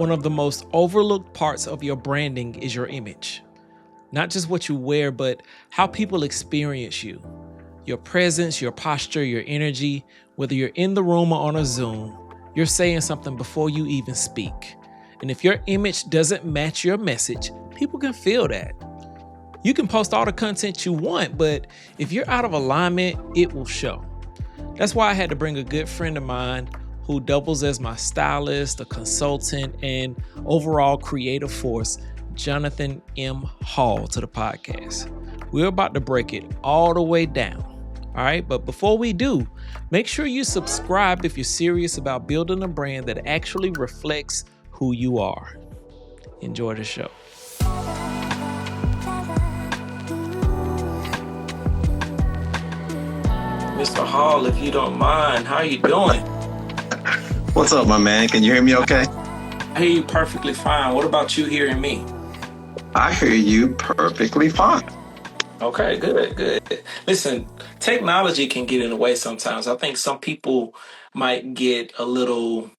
One of the most overlooked parts of your branding is your image. Not just what you wear, but how people experience you. Your presence, your posture, your energy, whether you're in the room or on a Zoom, you're saying something before you even speak. And if your image doesn't match your message, people can feel that. You can post all the content you want, but if you're out of alignment, it will show. That's why I had to bring a good friend of mine who doubles as my stylist, a consultant, and overall creative force, Jonathan M. Hall, to the podcast. We're about to break it all the way down. All right, but before we do, make sure you subscribe if you're serious about building a brand that actually reflects who you are. Enjoy the show. Mr. Hall, if you don't mind, how are you doing? What's up, my man? Can you hear me okay? I hear you perfectly fine. What about you hearing me? I hear you perfectly fine. Okay, good. Listen, technology can get in the way sometimes. I think some people might get a little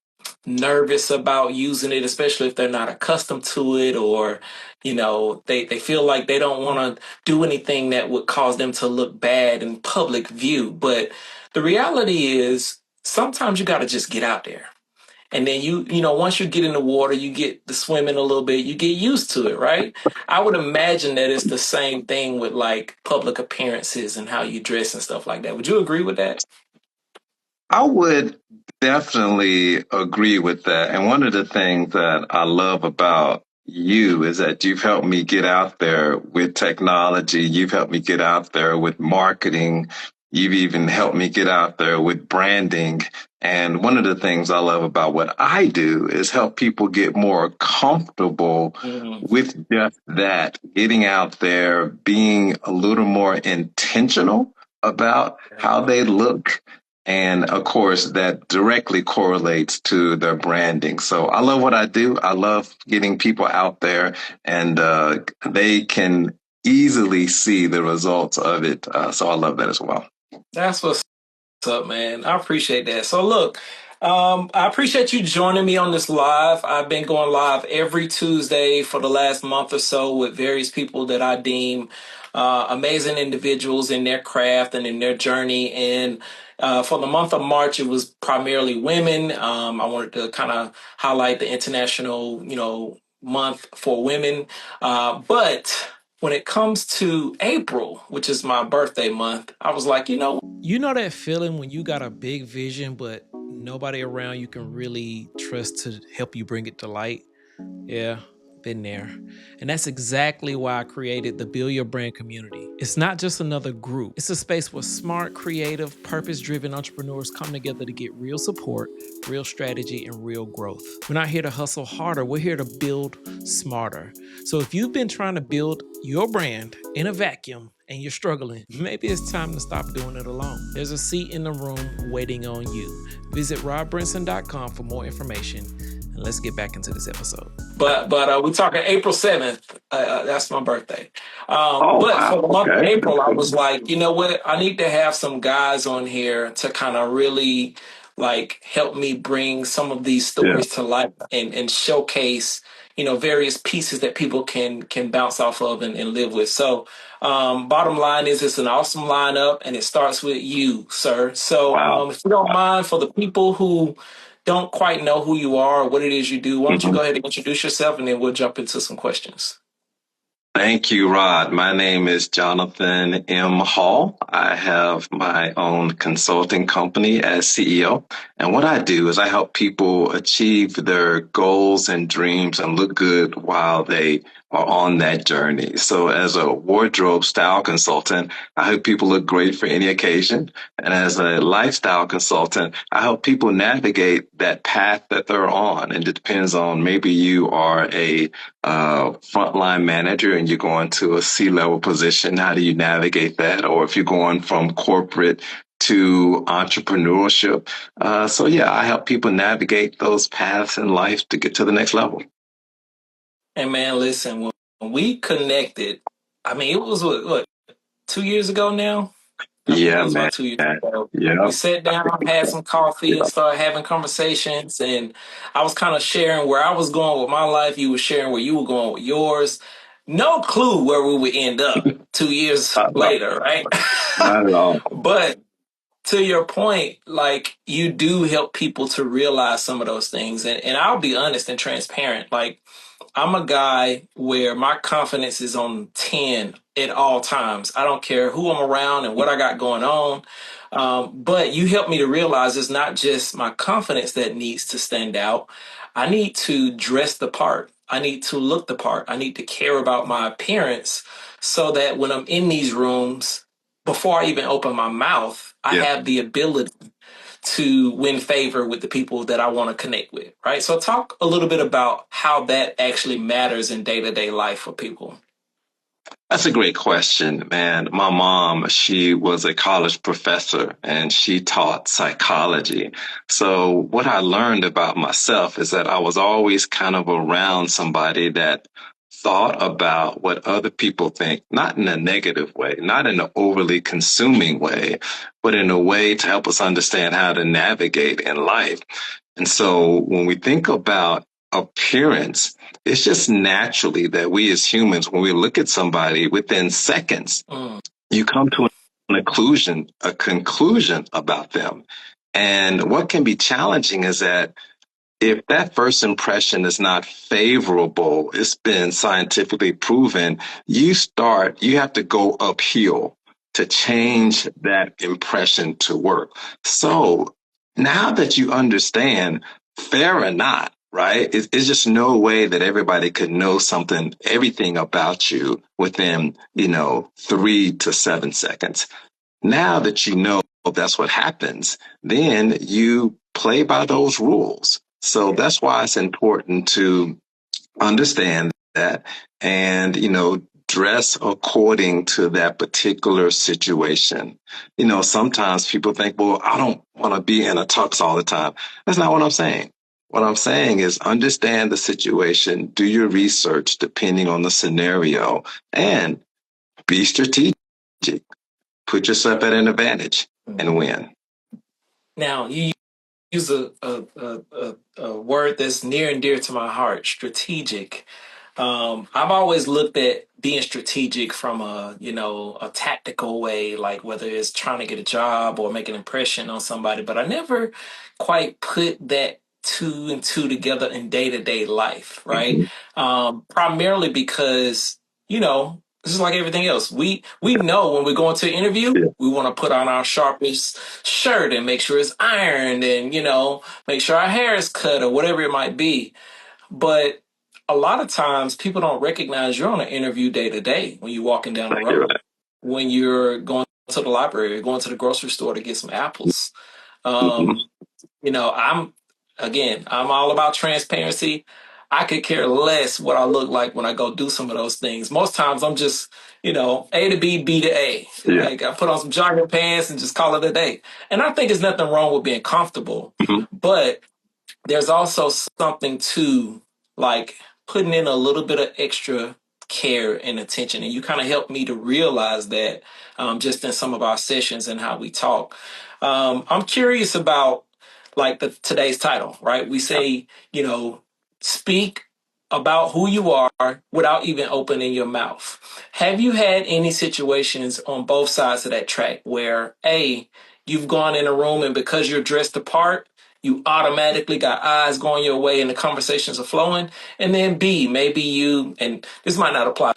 nervous about using it, especially if they're not accustomed to it, or they feel like they don't want to do anything that would cause them to look bad in public view. But the reality is sometimes you got to just get out there. And then once you get in the water, you get to swimming a little bit, you get used to it, right? I would imagine that it's the same thing with like public appearances and how you dress and stuff like that. Would you agree with that? I would definitely agree with that. And one of the things that I love about you is that you've helped me get out there with technology. You've helped me get out there with marketing. You've even helped me get out there with branding. And one of the things I love about what I do is help people get more comfortable with just that, getting out there, being a little more intentional about how they look. And of course, that directly correlates to their branding. So I love what I do. I love getting people out there and they can easily see the results of it. So I love that as well. That's what's up, man. I appreciate that. So look, I appreciate you joining me on this live. I've been going live every Tuesday for the last month or so with various people that I deem amazing individuals in their craft and in their journey. And for the month of March, it was primarily women. I wanted to kind of highlight the international, month for women. But when it comes to April, which is my birthday month, I was like, you know that feeling when you got a big vision, but nobody around you can really trust to help you bring it to light? Yeah, been there. And that's exactly why I created the Build Your Brand community. It's not just another group. It's a space where smart, creative, purpose-driven entrepreneurs come together to get real support, real strategy, and real growth. We're not here to hustle harder. We're here to build smarter. So if you've been trying to build your brand in a vacuum and you're struggling, maybe it's time to stop doing it alone. There's a seat in the room waiting on you. Visit robbrinson.com for more information. And let's get back into this episode. But we're talking April 7th. That's my birthday. But for the month of April, I was like, you know what? I need to have some guys on here to kind of really like help me bring some of these stories to life and showcase, various pieces that people can bounce off of and live with. So bottom line is it's an awesome lineup and it starts with you, sir. So if you don't mind, for the people who don't quite know who you are or what it is you do, why don't you go ahead and introduce yourself and then we'll jump into some questions. Thank you, Rod. My name is Jonathan M. Hall. I have my own consulting company as CEO. And what I do is I help people achieve their goals and dreams and look good while they are on that journey. So as a wardrobe style consultant, I help people look great for any occasion. And as a lifestyle consultant, I help people navigate that path that they're on. And it depends on, maybe you are a frontline manager and you're going to a C-level position. How do you navigate that? Or if you're going from corporate to entrepreneurship. So I help people navigate those paths in life to get to the next level. And man, listen, when we connected, I mean, it was what 2 years ago now? I think it Yeah, was man. about 2 years ago. We Yep. sat down, had some coffee, and Yep. started having conversations. And I was kind of sharing where I was going with my life. You were sharing where you were going with yours. No clue where we would end up 2 years Not at all. later, right? Not at all. But to your point, like you do help people to realize some of those things. And I'll be honest and transparent. Like I'm a guy where my confidence is on 10 at all times. I don't care who I'm around and what I got going on. But you help me to realize it's not just my confidence that needs to stand out. I need to dress the part. I need to look the part. I need to care about my appearance so that when I'm in these rooms, before I even open my mouth, I Yeah. have the ability to win favor with the people that I want to connect with, right? So talk a little bit about how that actually matters in day-to-day life for people. That's a great question, man. My mom, she was a college professor and she taught psychology. So what I learned about myself is that I was always kind of around somebody that thought about what other people think, not in a negative way, not in an overly consuming way, but in a way to help us understand how to navigate in life. And so when we think about appearance, it's just naturally that we as humans, when we look at somebody within seconds, Mm, you come to a conclusion about them. And what can be challenging is that if that first impression is not favorable, it's been scientifically proven, you have to go uphill to mm, change that impression to work. So now that you understand, fair or not, right? It's just no way that everybody could know everything about you within, 3 to 7 seconds. Now that you know that's what happens, then you play by those rules. So yeah, that's why it's important to understand that and, dress according to that particular situation. Sometimes people think, well, I don't want to be in a tux all the time. That's not what I'm saying. What I'm saying is understand the situation, do your research depending on the scenario, and be strategic. Put yourself at an advantage and mm. win. Now you use a word that's near and dear to my heart, strategic. I've always looked at being strategic from a tactical way, like whether it's trying to get a job or make an impression on somebody, but I never quite put that two and two together in day-to-day life, right? Mhm. Primarily because, this is like everything else. We know when we go into an interview, Yeah, we want to put on our sharpest shirt and make sure it's ironed and, make sure our hair is cut or whatever it might be. But a lot of times people don't recognize you're on an interview day to day when you're walking down the you're road, when you're going to the library, or going to the grocery store to get some right. apples. Mhm. Um, I'm all about transparency. I could care less what I look like when I go do some of those things. Most times I'm just, A to B, B to A. Yeah. Like I put on some jogging pants and just call it a day. And I think there's nothing wrong with being comfortable, Mhm. but there's also something to like putting in a little bit of extra care and attention. And you kind of helped me to realize that just in some of our sessions and how we talk. I'm curious about like today's title, right? We say, speak about who you are without even opening your mouth. Have you had any situations on both sides of that track where you've gone in a room and because you're dressed the part, you automatically got eyes going your way and the conversations are flowing. And then B, maybe you, and this might not apply.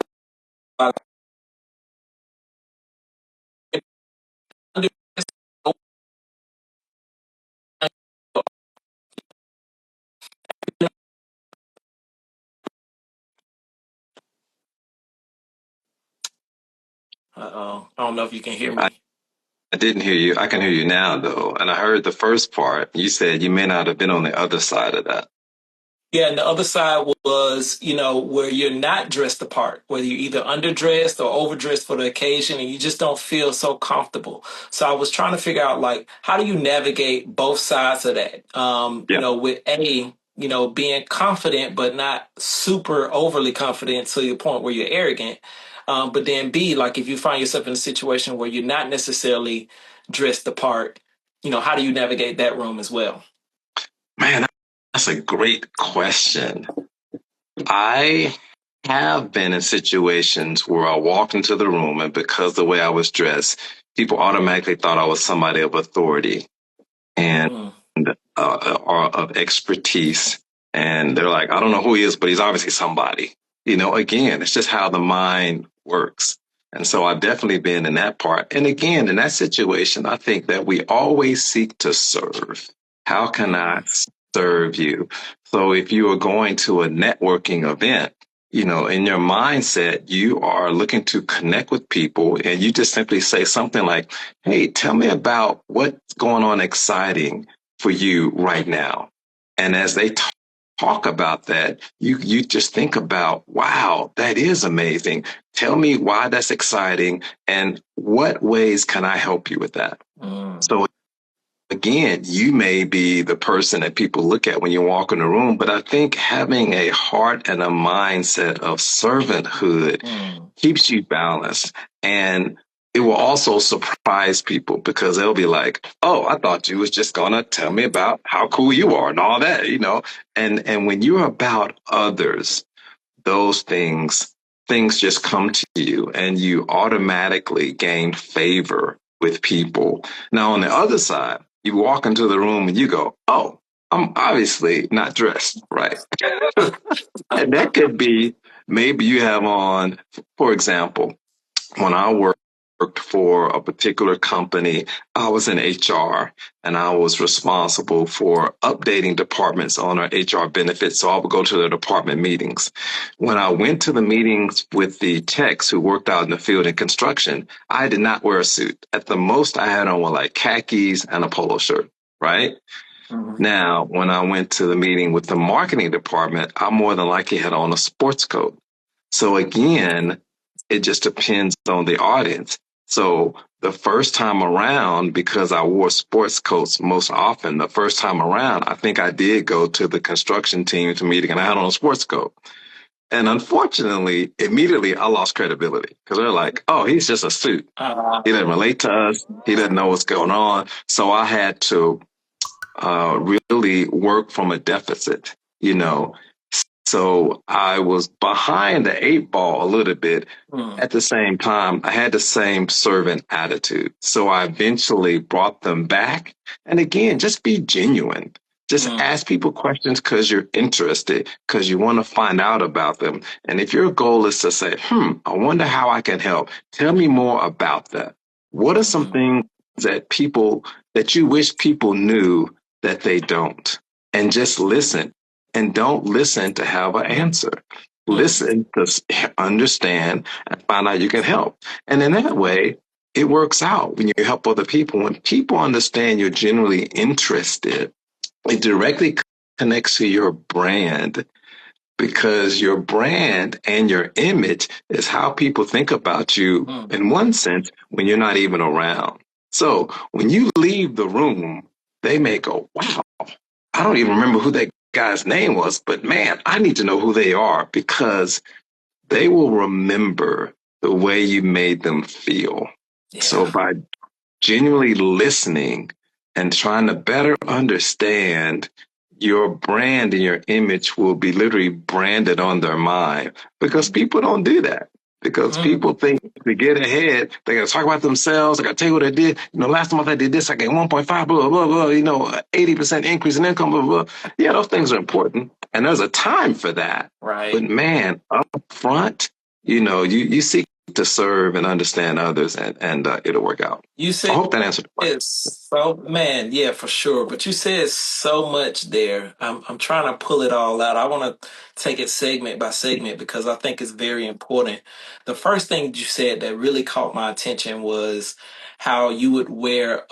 Uh-oh. I don't know if you can hear I, me. I didn't hear you. I can hear you now, though. And I heard the first part. You said you may not have been on the other side of that. Yeah, and the other side was, where you're not dressed the part, whether you're either underdressed or overdressed for the occasion and you just don't feel so comfortable. So I was trying to figure out like how do you navigate both sides of that? Yeah. With being confident but not super overly confident to the point where you're arrogant. But then B, like if you find yourself in a situation where you're not necessarily dressed the part, how do you navigate that room as well? Man, that's a great question. I have been in situations where I walked into the room and because the way I was dressed, people automatically thought I was somebody of authority and Mm, or of expertise. And they're like, I don't know who he is, but he's obviously somebody. Again, it's just how the mind works. And so I've definitely been in that part. And again, in that situation, I think that we always seek to serve. How can I mm, serve you? So if you are going to a networking event, in your mindset, you are looking to connect with people and you just simply say something like, hey, tell me about what's going on exciting for you right now. And as they talk about that, you just think about, wow, that is amazing. Tell me why that's exciting and what ways can I help you with that? mm, So again, you may be the person that people look at when you walk in the room, but I think having a heart and a mindset of servanthood mm, keeps you balanced. And it will also surprise people because they'll be like, oh, I thought you was just gonna tell me about how cool you are and all that. And when you're about others, those things just come to you and you automatically gain favor with people. Now, on the other side, you walk into the room and you go, oh, I'm obviously not dressed right. And that could be maybe you have on, for example, when I worked for a particular company, I was in HR and I was responsible for updating departments on our HR benefits. So I would go to the department meetings. When I went to the meetings with the techs who worked out in the field in construction, I did not wear a suit. At the most, I had on like khakis and a polo shirt, right? mm, Now, when I went to the meeting with the marketing department, I more than likely had on a sports coat. So again, it just depends on the audience. So the first time around, because I wore sports coats most often, the first time around, I think I did go to the construction team to meeting and I had on a sports coat. And unfortunately, immediately I lost credibility because they're like, oh, he's just a suit. uh, He doesn't relate to us. He doesn't know what's going on. So I had to really work from a deficit, you know. So I was behind the eight ball a little bit. mm, At the same time, I had the same servant attitude. So I eventually brought them back. And again, just be genuine. Just mm, ask people questions because you're interested, because you want to find out about them. And if your goal is to say, I wonder how I can help, tell me more about that. What are some mm, things that you wish people knew that they don't? And just listen and don't listen to have an answer. mm, Listen to understand and find out you can help. And in that way, it works out when you help other people. When people understand you're genuinely interested, it directly connects to your brand because your brand and your image is how people think about you mm, in one sense when you're not even around. So when you leave the room, they may go, wow, I don't even remember who that guy's name was, but man, I need to know who they are because they will remember the way you made them feel. yeah. So by genuinely listening and trying to better understand your brand and your image will be literally branded on their mind because people don't do that. Because Mm, people think to get ahead, they got to talk about themselves. I got to tell you what I did. Last month I did this. I got 1.5, blah, blah, blah, 80% increase in income, blah, blah. Yeah, those things are important. And there's a time for that. But right. man, up front, you seek to serve and understand others and it'll work out. You I said hope that answered the question. so, man, yeah, for sure. But you said so much there. I'm trying to pull it all out. I want to take it segment by segment because I think it's very important. The first thing you said that really caught my attention was how you would wear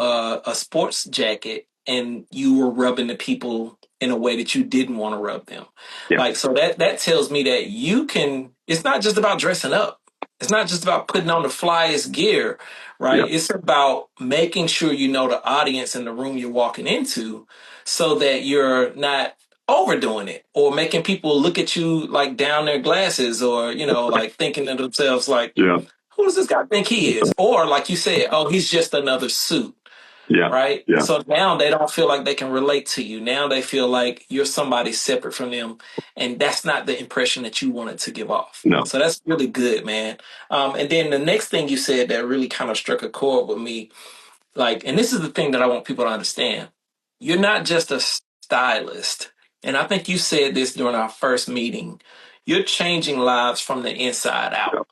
a sports jacket and you were rubbing the people in a way that you didn't want to rub them. Yeah, Like, so that tells me that you can, it's not just about dressing up. It's not just about putting on the flyest gear, right? yeah, It's about making sure you know the audience in the room you're walking into so that you're not overdoing it or making people look at you like down their glasses or, like thinking to themselves like, Yeah. who does this guy think he is? Or like you said, oh, he's just another suit. Yeah. Right. Yeah. So now they don't feel like they can relate to you. Now they feel like you're somebody separate from them. And that's not the impression that you wanted to give off. No. So that's really good, man. And then the next thing you said that really kind of struck a chord with me, like, and this is the thing that I want people to understand. You're not just a stylist. And I think you said this during our first meeting. You're changing lives from the inside Yeah. out,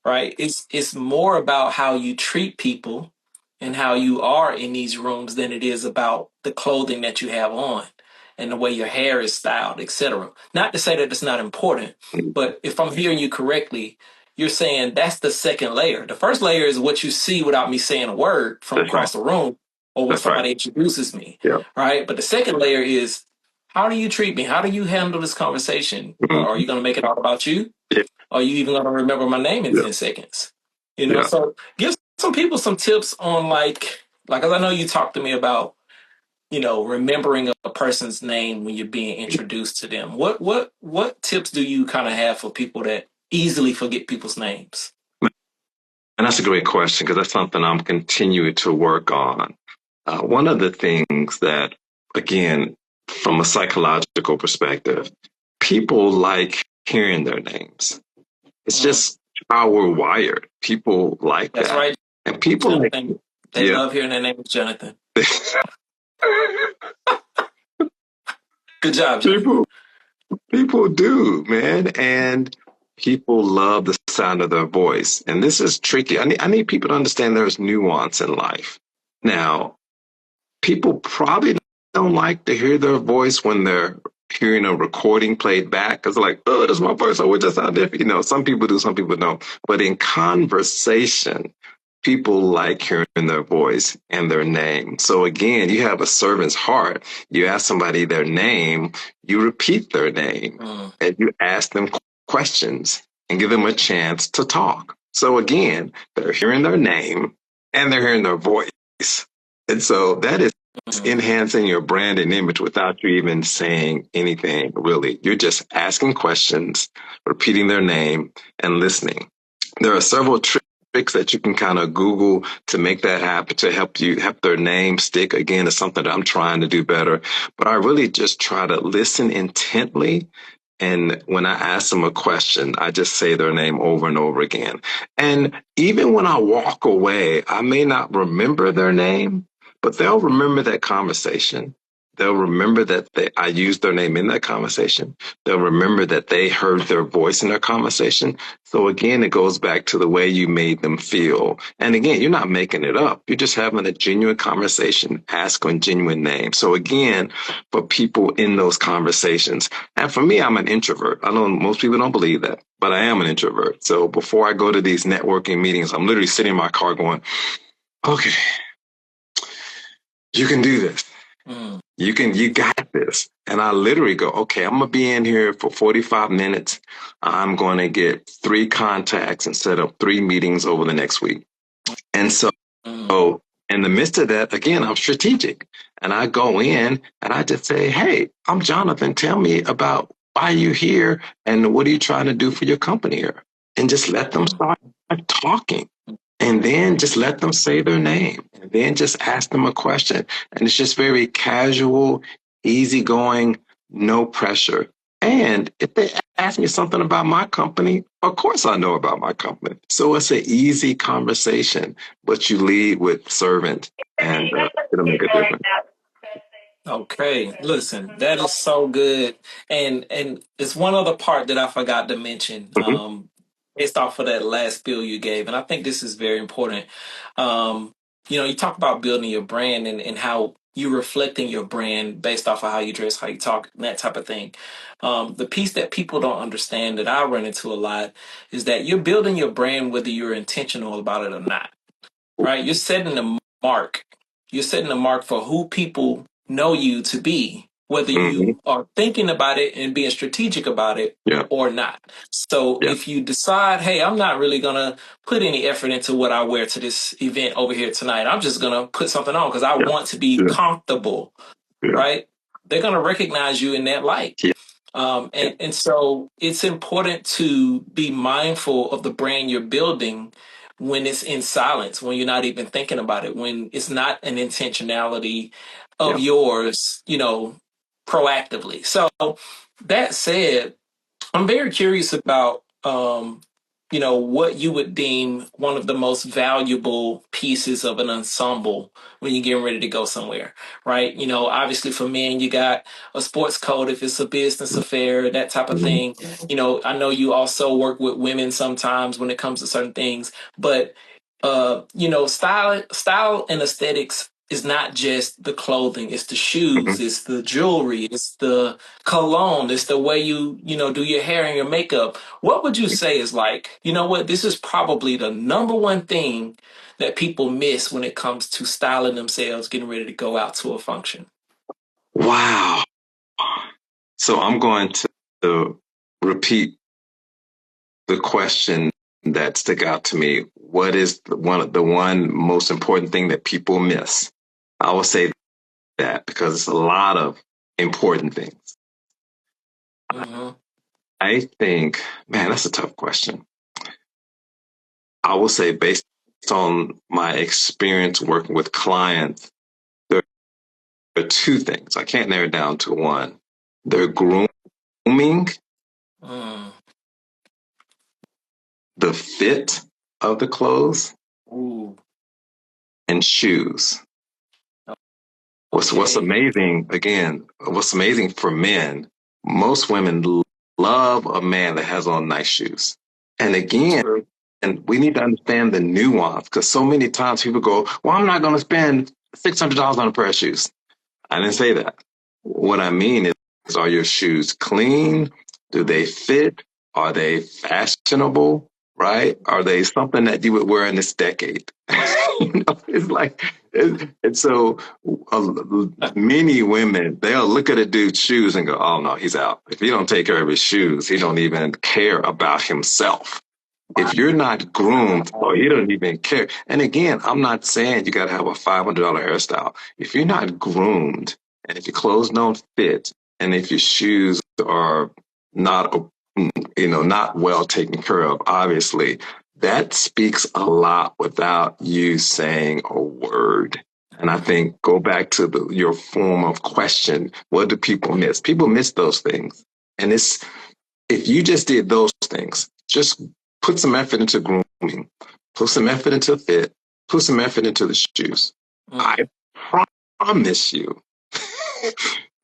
right? It's more about how you treat people and how you are in these rooms than it is about the clothing that you have on and the way your hair is styled, etc. Not to say that it's not important, Mm. but if I'm hearing you correctly, you're saying that's the second layer. The first layer is what you see without me saying a word from That's right. across the room or when That's right. somebody introduces me, Yeah. right? But the second layer is how do you treat me? How do you handle this conversation? Are Mhm. you going to make it all about you? Yeah. Are you even going to remember my name in Yeah. 10 seconds? Yeah. So give some people some tips on like, as I know you talked to me about, remembering a person's name when you're being introduced to them. What tips do you kind of have for people that easily forget people's names? And that's a great question because that's something I'm continuing to work on. One of the things that, again, from a psychological perspective, people like hearing their names. It's Mm, just how we're wired. People like that's that. right, And people like, Jonathan. They yeah. love hearing their names, Jonathan. Good job, Jonathan. people People do, man. And people love the sound of their voice. And this is tricky. I need people to understand there's nuance in life. Now, people probably don't like to hear their voice when they're hearing a recording played back because they're like, oh, that's my voice. Oh, it just sound different. Some people do, some people don't. But in conversation, people like hearing their voice and their name. So again, you have a servant's heart. You ask somebody their name, you repeat their name, Mm, and you ask them questions and give them a chance to talk. So again, they're hearing their name and they're hearing their voice. And so that is mm, enhancing your brand and image without you even saying anything, really. You're just asking questions, repeating their name, and listening. There are several tricks that you can kind of Google to make that happen, to help their name stick. Again, it's something that I'm trying to do better. But I really just try to listen intently. And when I ask them a question, I just say their name over and over again. And even when I walk away, I may not remember their name, but they'll remember that conversation. They'll remember that I used their name in that conversation. They'll remember that they heard their voice in their conversation. So again, it goes back to the way you made them feel. And again, you're not making it up. You're just having a genuine conversation, asking genuine names. So again, for people in those conversations, and for me, I'm an introvert. I know most people don't believe that, but I am an introvert. So before I go to these networking meetings, I'm literally sitting in my car going, okay, you can do this. mm, You got this. And I literally go, okay, I'm going to be in here for 45 minutes. I'm going to get 3 contacts and set up 3 meetings over the next week. And so mm, in the midst of that, again, I'm strategic and I go in and I just say, hey, I'm Jonathan. Tell me about why you're here and what are you trying to do for your company here? And just let them mm. start talking. And then just let them say their name and then just ask them a question. And it's just very casual, easygoing, no pressure. And if they ask me something about my company, of course I know about my company. So it's an easy conversation, but you lead with servant and it'll make a difference. Okay, listen, that is so good, and it's one other part that I forgot to mention, Mhm. based off of that last spiel you gave, and I think this is very important. Um, you talk about building your brand and how you're reflecting your brand based off of how you dress, how you talk, and that type of thing. The piece that people don't understand that I run into a lot is that you're building your brand whether you're intentional about it or not, right? You're setting the mark. You're setting the mark for who people know you to be, whether Mhm. you are thinking about it and being strategic about it Yeah, or not. So yeah, if you decide, hey, I'm not really going to put any effort into what I wear to this event over here tonight, I'm just going to put something on because I yeah, want to be yeah, comfortable, yeah, right? they're going to recognize you in that light. Yeah. And so it's important to be mindful of the brand you're building when it's in silence, when you're not even thinking about it, when it's not an intentionality of Yeah. yours, proactively. So that said, I'm very curious about, what you would deem one of the most valuable pieces of an ensemble when you're getting ready to go somewhere, right? Obviously for men, you got a sports code if it's a business affair, that type of Mhm. thing. I know you also work with women sometimes when it comes to certain things, but style and aesthetics is not just the clothing, it's the shoes, Mhm. it's the jewelry, it's the cologne, it's the way you do your hair and your makeup. What would you say is like, this is probably the number one thing that people miss when it comes to styling themselves, getting ready to go out to a function? Wow. So I'm going to repeat the question that stick out to me. What is the one most important thing that people miss? I will say that because it's a lot of important things. Mm-hmm. I think, man, that's a tough question. I will say based on my experience working with clients, there are two things. I can't narrow it down to one. They're grooming, Mm. the fit of the clothes, Ooh. and shoes. What's Okay. amazing, again, what's amazing for men, most women love a man that has on nice shoes. And again, True. and we need to understand the nuance because so many times people go, well, I'm not going to spend $600 on a pair of shoes. I didn't say that. What I mean is, are your shoes clean? Do they fit? Are they fashionable? Right? Are they something that you would wear in this decade? It's like, and so many women, they'll look at a dude's shoes and go, oh no, he's out. If he don't take care of his shoes, he don't even care about himself. If you're not groomed, or you don't even care. And again, I'm not saying you got to have a $500 hairstyle. If you're not groomed, and if your clothes don't fit, and if your shoes are not, not well taken care of, obviously, that speaks a lot without you saying a word. And I think go back to your form of question. What do people miss? People miss those things. And if you just did those things, just put some effort into grooming, put some effort into fit, put some effort into the shoes. I Mm. promise you,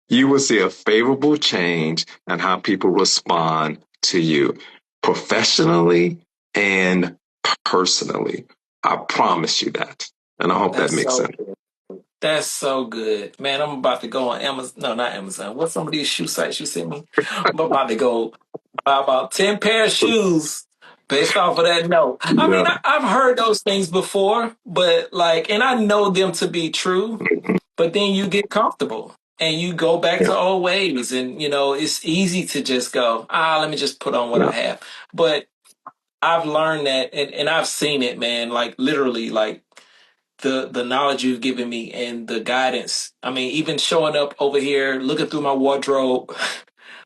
you will see a favorable change in how people respond to you professionally and personally. I promise you that. And I hope that That's makes so sense. That's so good. Man, I'm about to go on Amazon. No, not Amazon. What's some of these shoe sites you sent me? I'm about to go buy about 10 pair of shoes based off of that note. I mean, Yeah. I've heard those things before, but like, and I know them to be true, but then you get comfortable and you go back Yeah. to old ways. And, it's easy to just go, let me just put on what Yeah. I have. But I've learned that and I've seen it, man, like literally, like, the knowledge you've given me and the guidance. I mean, even showing up over here, looking through my wardrobe,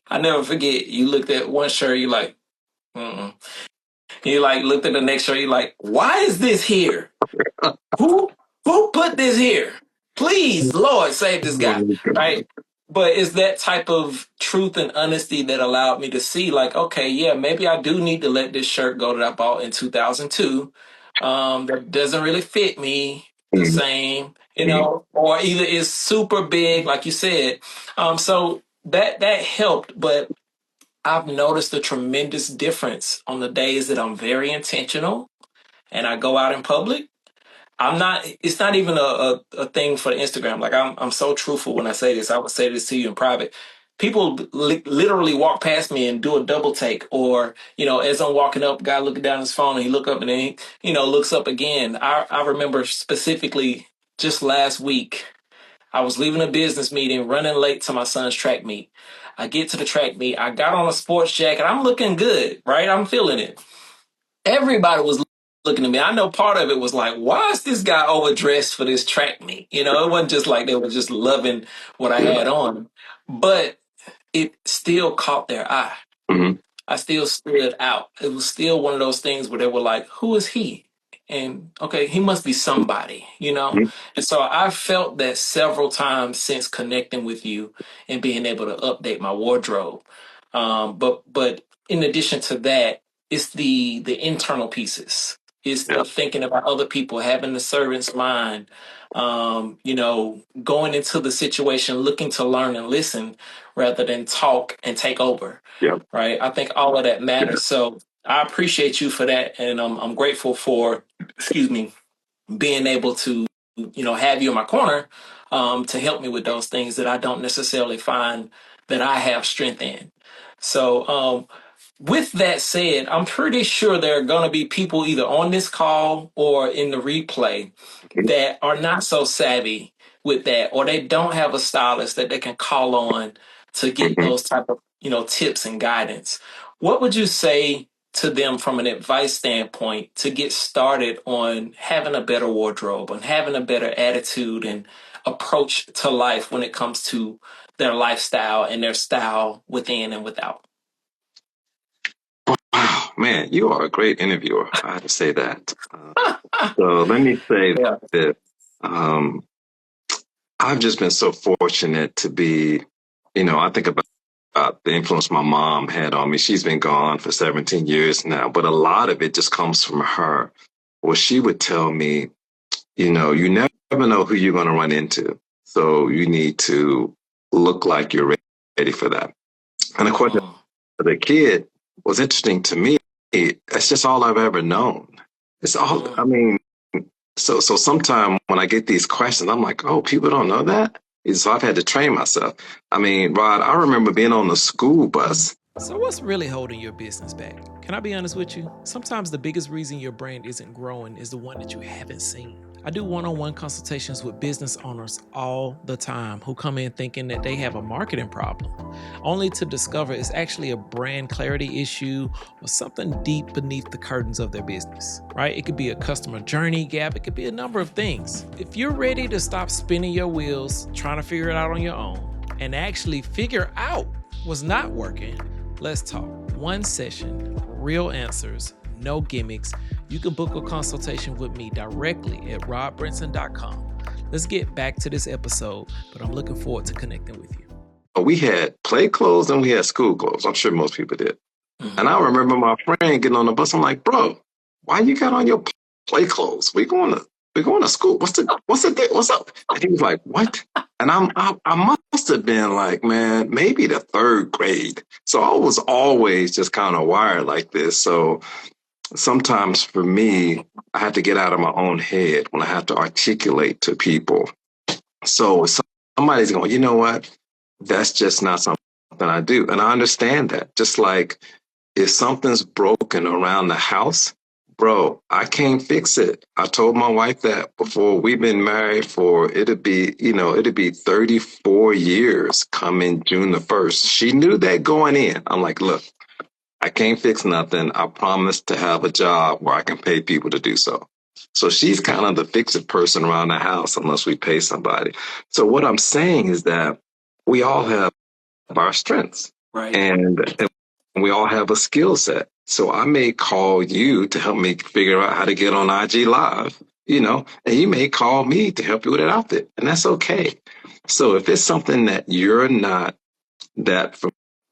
I never forget. You looked at one shirt, you like, mm-mm. You like looked at the next shirt, you like, why is this here? Who who put this here? Please, Lord, save this guy, right? But it's that type of truth and honesty that allowed me to see, like, okay, yeah, maybe I do need to let this shirt go that I bought in 2002. That doesn't really fit me the same, or either it's super big, like you said. So that helped, but I've noticed a tremendous difference on the days that I'm very intentional and I go out in public. It's not even a thing for Instagram. Like I'm so truthful when I say this. I would say this to you in private. People literally walk past me and do a double take, or as I'm walking up, guy looking down his phone and he look up and then he looks up again. I remember specifically just last week, I was leaving a business meeting, running late to my son's track meet. I get to the track meet. I got on a sports jacket. I'm looking good, right? I'm feeling it. Everybody was looking at me. I know part of it was like, why is this guy overdressed for this track meet? You know, it wasn't just like they were just loving what I Yeah. had on, but it still caught their eye. Hmm. I still stood out. It was still one of those things where they were like, who is he? And okay, he must be somebody, you know? And so I felt that several times since connecting with you and being able to update my wardrobe. But in addition to that, it's the internal pieces. It's Yeah. the thinking about other people, having the servant's mind, going into the situation, looking to learn and listen rather than talk and take over, Yeah. right? I think all of that Yeah. matters. So I appreciate you for that, and I'm grateful for, excuse me, being able to, have you in my corner, to help me with those things that I don't necessarily find that I have strength in. So, with that said, I'm pretty sure there are going to be people either on this call or in the replay that are not so savvy with that, or they don't have a stylist that they can call on to get Hmm. those type of, tips and guidance. What would you say to them from an advice standpoint to get started on having a better wardrobe and having a better attitude and approach to life when it comes to their lifestyle and their style within and without? Wow, man, you are a great interviewer. I have to say that. So let me say Yeah. that I've just been so fortunate to be, I think about the influence my mom had on me. She's been gone for 17 years now, but a lot of it just comes from her. Well, she would tell me, you never know who you're going to run into. So you need to look like you're ready for that. And of course, Mm, as a kid, was interesting to me. It's just all I've ever known. It's all, mm, I mean, so sometimes when I get these questions, I'm like, oh, people don't know that? So I've had to train myself. I mean, Rod, I remember being on the school bus. So, what's really holding your business back? Can I be honest with you? Sometimes the biggest reason your brand isn't growing is the one that you haven't seen. I do one on one consultations with business owners all the time who come in thinking that they have a marketing problem, only to discover it's actually a brand clarity issue or something deep beneath the curtains of their business, right? It could be a customer journey gap, it could be a number of things. If you're ready to stop spinning your wheels, trying to figure it out on your own, and actually figure out what's not working, let's talk. One session, real answers, no gimmicks. You can book a consultation with me directly at rodbrinson.com. Let's get back to this episode, but I'm looking forward to connecting with you. We had play clothes and we had school clothes. I'm sure most people did. And mm, I remember my friend getting on the bus. I'm like, bro, why you got on your play clothes? We going to school. What's up? And he was like, what? And I must have been like, man, maybe the third grade. So I was always just kind of wired like this. So sometimes for me, I have to get out of my own head when I have to articulate to people. So somebody's going, you know what? That's just not something I do. And I understand that. Just like if something's broken around the house, bro, I can't fix it. I told my wife that before. We've been married for, it'd be 34 years coming June the 1st. She knew that going in. I'm like, look, I can't fix nothing. I promise to have a job where I can pay people to do so. So she's kind of the fix-it person around the house unless we pay somebody. So what I'm saying is that we all have our strengths right. and we all have a skill set. So I may call you to help me figure out how to get on IG Live, and you may call me to help you with an outfit, and that's okay. So if it's something that you're not that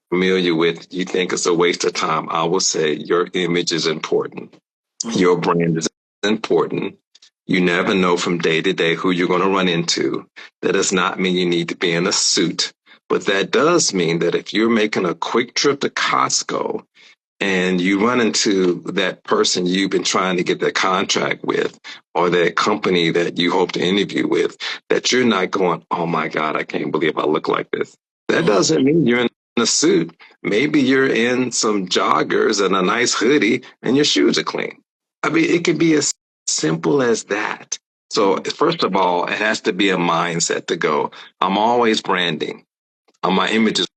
familiar with, you think it's a waste of time, I will say your image is important. Mm, Your brand is important. You never know from day to day who you're going to run into. That does not mean you need to be in a suit, but that does mean that if you're making a quick trip to Costco and you run into that person you've been trying to get that contract with or that company that you hope to interview with, that you're not going, oh my God, I can't believe I look like this. That mm, doesn't mean you're in a suit. Maybe you're in some joggers and a nice hoodie and your shoes are clean. I mean, it could be as simple as that. So, mm, first of all, it has to be a mindset to go, I'm always branding. My image is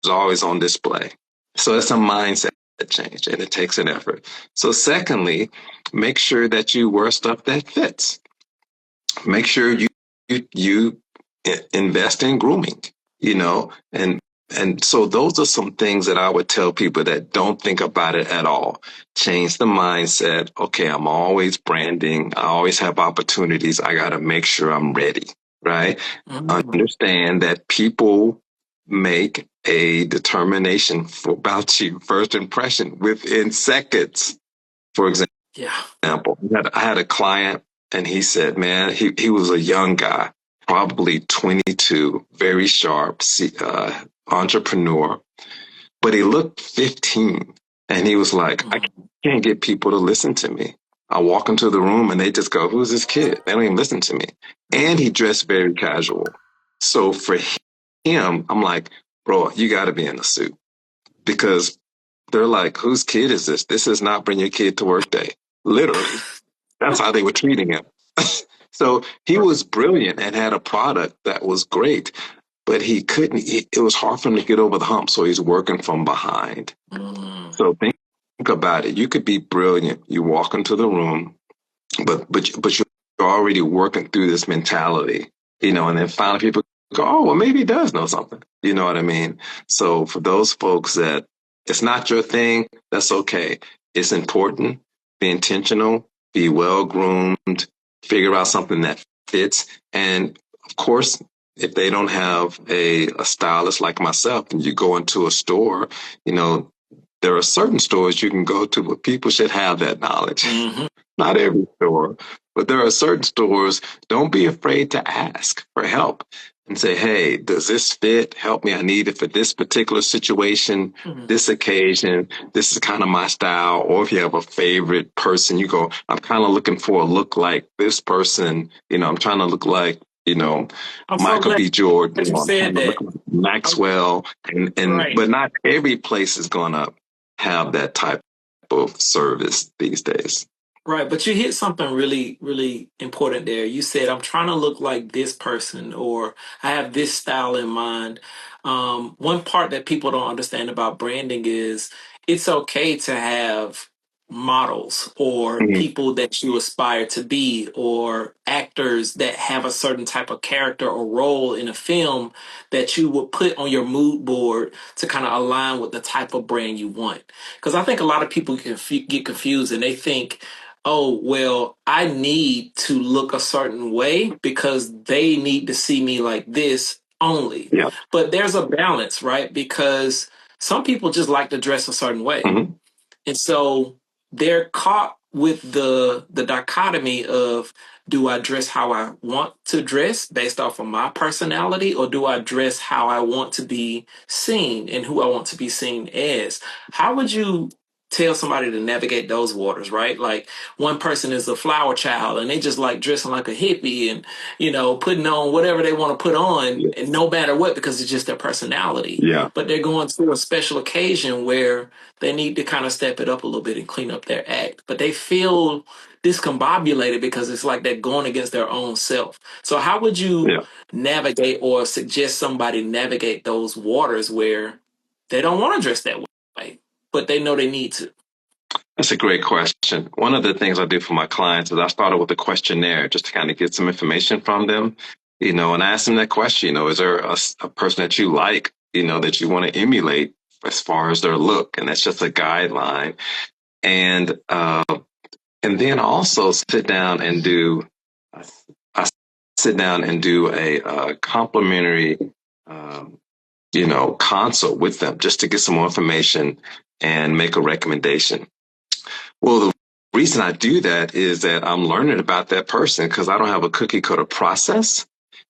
always on display. So, it's a mindset change, and it takes an effort. So secondly, make sure that you wear stuff that fits. Make sure you invest in grooming, and so those are some things that I would tell people that don't think about it at all. Change the mindset. Okay, I'm always branding. I always have opportunities. I got to make sure I'm ready, right? Understand that people make a determination about you, first impression, within seconds. For example, Yeah. I had a client and he said, man, he was a young guy, probably 22, very sharp, entrepreneur, but he looked 15. And he was like, I can't get people to listen to me. I walk into the room and they just go, who's this kid? They don't even listen to me. And he dressed very casual. So for him, I'm like, bro, you got to be in a suit because they're like, whose kid is this? This is not bring your kid to work day. Literally. That's how they were treating him. So he was brilliant and had a product that was great, but he couldn't, it was hard for him to get over the hump. So he's working from behind. So think about it. You could be brilliant. You walk into the room, but you're already working through this mentality, and then finally people go, oh, well, maybe he does know something. You know what I mean? So for those folks that it's not your thing, that's okay. It's important. Be intentional, be well groomed, figure out something that fits. And of course, if they don't have a stylist like myself and you go into a store, there are certain stores you can go to, but people should have that knowledge. Not every store, but there are certain stores. Don't be afraid to ask for help and say, hey, does this fit? Help me. I need it for this particular situation, this occasion. This is kind of my style. Or if you have a favorite person, you go, I'm kind of looking for a look like this person. I'm trying to look like, Michael B. Jordan. I'm trying to look like Maxwell. But not every place is going to have that type of service these days. Right, but you hit something really, really important there. You said, I'm trying to look like this person, or I have this style in mind. One part that people don't understand about branding is it's okay to have models or people that you aspire to be, or actors that have a certain type of character or role in a film that you would put on your mood board to kind of align with the type of brand you want. Because I think a lot of people can get confused and they think, oh, well, I need to look a certain way because they need to see me like this only. Yeah. But there's a balance, right? Because some people just like to dress a certain way. And so they're caught with the dichotomy of, do I dress how I want to dress based off of my personality, or do I dress how I want to be seen and who I want to be seen as? How would you tell somebody to navigate those waters, right? Like, one person is a flower child and they just like dressing like a hippie and, putting on whatever they want to put on, and no matter what, because it's just their personality. Yeah. But they're going through a special occasion where they need to kind of step it up a little bit and clean up their act. But they feel discombobulated because it's like they're going against their own self. So how would you navigate, or suggest somebody navigate those waters where they don't want to dress that way, but they know they need to? That's a great question. One of the things I do for my clients is I started with a questionnaire just to kind of get some information from them, and I ask them that question, is there a person that you like, that you want to emulate as far as their look? And that's just a guideline. And then I also sit down and do a complimentary, consult with them just to get some more information and make a recommendation. Well, the reason I do that is that I'm learning about that person because I don't have a cookie cutter process,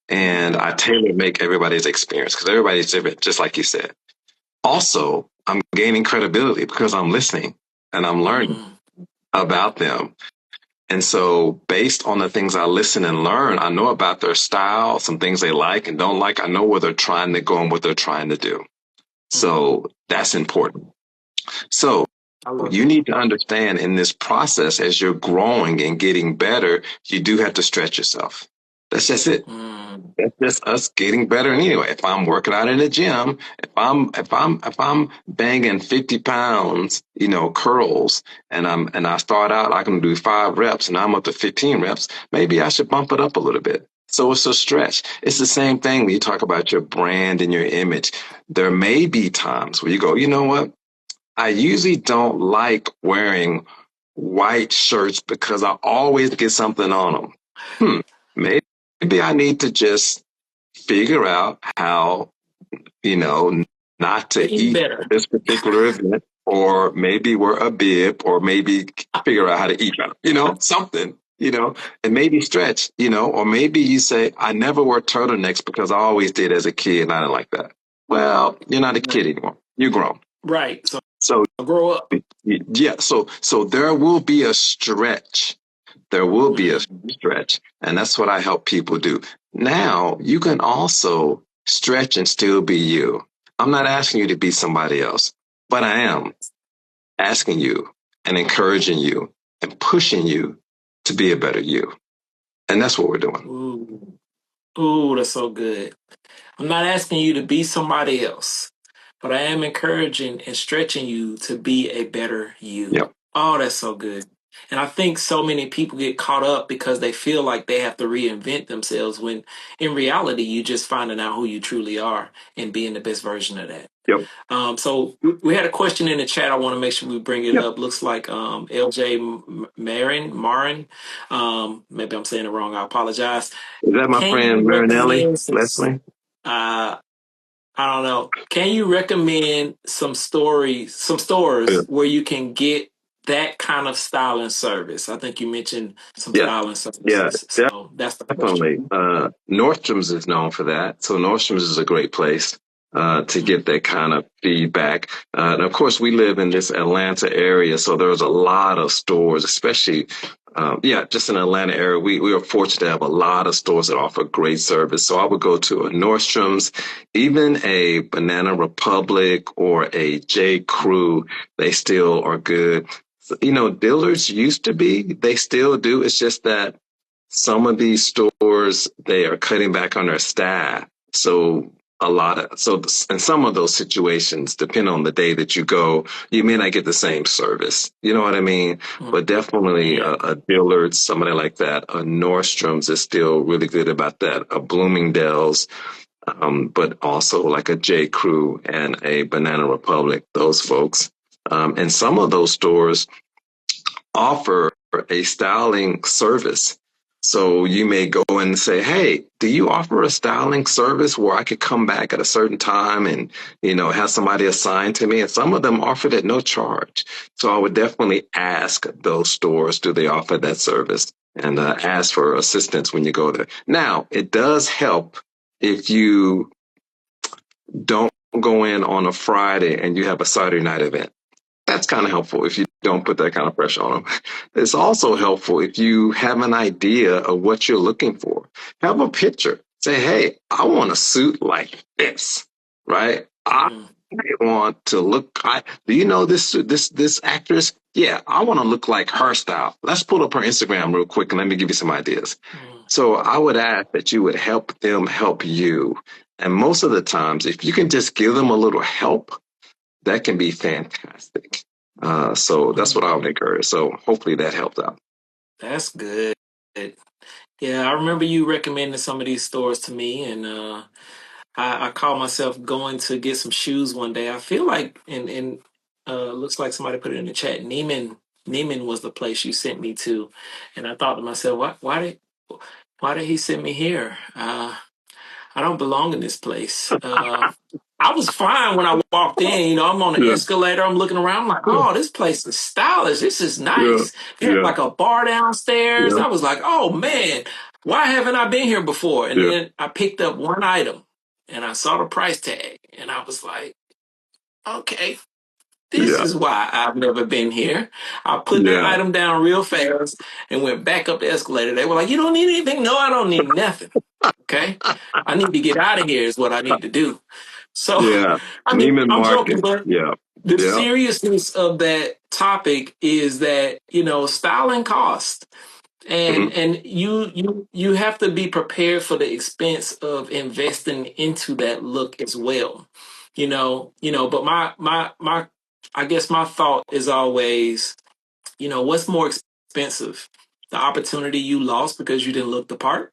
and I tailor make everybody's experience because everybody's different, just like you said. Also, I'm gaining credibility because I'm listening and I'm learning about them. And so based on the things I listen and learn, I know about their style, some things they like and don't like. I know where they're trying to go and what they're trying to do. So that's important. So you need to understand in this process, as you're growing and getting better, you do have to stretch yourself. That's just it. Mm. That's just us getting better anyway. If I'm working out in the gym, if I'm banging 50 pounds, curls, and I start out, I can do 5 reps and I'm up to 15 reps, maybe I should bump it up a little bit. So it's a stretch. It's the same thing when you talk about your brand and your image. There may be times where you go, you know what? I usually don't like wearing white shirts because I always get something on them. Maybe I need to just figure out how, you know, not to Be eat better. at this particular event, or maybe wear a bib, or maybe figure out how to eat better, something, and maybe stretch, or maybe you say, I never wore turtlenecks because I always did as a kid and I didn't like that. Well, you're not a kid anymore. You're grown. Right. So So grow up. yeah, so there will be a stretch. There will be a Mhm. stretch, and that's what I help people do. Now, you can also stretch and still be you. I'm not asking you to be somebody else, but I am asking you and encouraging you and pushing you to be a better you. And that's what we're doing. Ooh. Ooh, that's so good. I'm not asking you to be somebody else, but I am encouraging and stretching you to be a better you. Yep. Oh, that's so good. And I think so many people get caught up because they feel like they have to reinvent themselves when in reality, you're just finding out who you truly are and being the best version of that. Yep. So we had a question in the chat. I want to make sure we bring it Yep. up. Looks like LJ Marin. Maybe I'm saying it wrong. I apologize. Is that my Can you friend Marinelli, recommend some? Leslie? Uh, I don't know. Can you recommend some Yeah. stores where you can get that kind of styling service? I think you mentioned some Yeah. styling Yeah. services. So that's the question. Definitely. Nordstrom's is known for that. So Nordstrom's is a great place to Mm, get that kind of feedback. And of course, we live in this Atlanta area, so there's a lot of stores, especially, just in the Atlanta area. We are fortunate to have a lot of stores that offer great service. So I would go to a Nordstrom's, even a Banana Republic or a J. Crew. They still are good. So, Dillard's used to be, they still do. It's just that some of these stores, they are cutting back on their staff. So in some of those situations, depending on the day that you go, you may not get the same service. You know what I mean? mm, But definitely yeah. a Dillard's, somebody like that. A Nordstrom's is still really good about that. A Bloomingdale's, but also like a J. Crew and a Banana Republic, those folks. And some of those stores offer a styling service. So you may go and say, hey, do you offer a styling service where I could come back at a certain time and, have somebody assigned to me? And some of them offer it at no charge. So I would definitely ask those stores, do they offer that service? And ask for assistance when you go there. Now, it does help if you don't go in on a Friday and you have a Saturday night event. That's kind of helpful if you don't put that kind of pressure on them. It's also helpful if you have an idea of what you're looking for. Have a picture. Say, hey, I want a suit like this, right? I Mm, want to look. Do you know this actress? Yeah, I want to look like her style. Let's pull up her Instagram real quick and let me give you some ideas. mm, So I would ask that you would help them help you. And most of the times, if you can just give them a little help, that can be fantastic. So that's what I would mm. encourage. So hopefully that helped out. That's good. Yeah, I remember you recommending some of these stores to me, and I caught myself going to get some shoes one day. I feel like, and looks like somebody put it in the chat. Neiman was the place you sent me to, and I thought to myself, why did he send me here? I don't belong in this place. I was fine when I walked in. I'm on the Yeah, escalator. I'm looking around. I'm like, yeah, oh, this place is stylish. This is yeah, nice. They have yeah, like a bar downstairs. yeah, I was like, oh man, why haven't I been here before? And yeah, then I picked up one item and I saw the price tag and I was like, okay, this yeah, is why I've never been here. I put that yeah, item down real fast and went back up the escalator. They were like, you don't need anything? No, I don't need nothing. Okay. I need to get out of here is what I need to do. So, yeah. I mean, Neiman I'm joking, Marcus. but Yeah, the yeah, seriousness of that topic is that, styling costs. And Mhm. you have to be prepared for the expense of investing into that look as well. But my I guess my thought is always, what's more expensive? The opportunity you lost because you didn't look the part,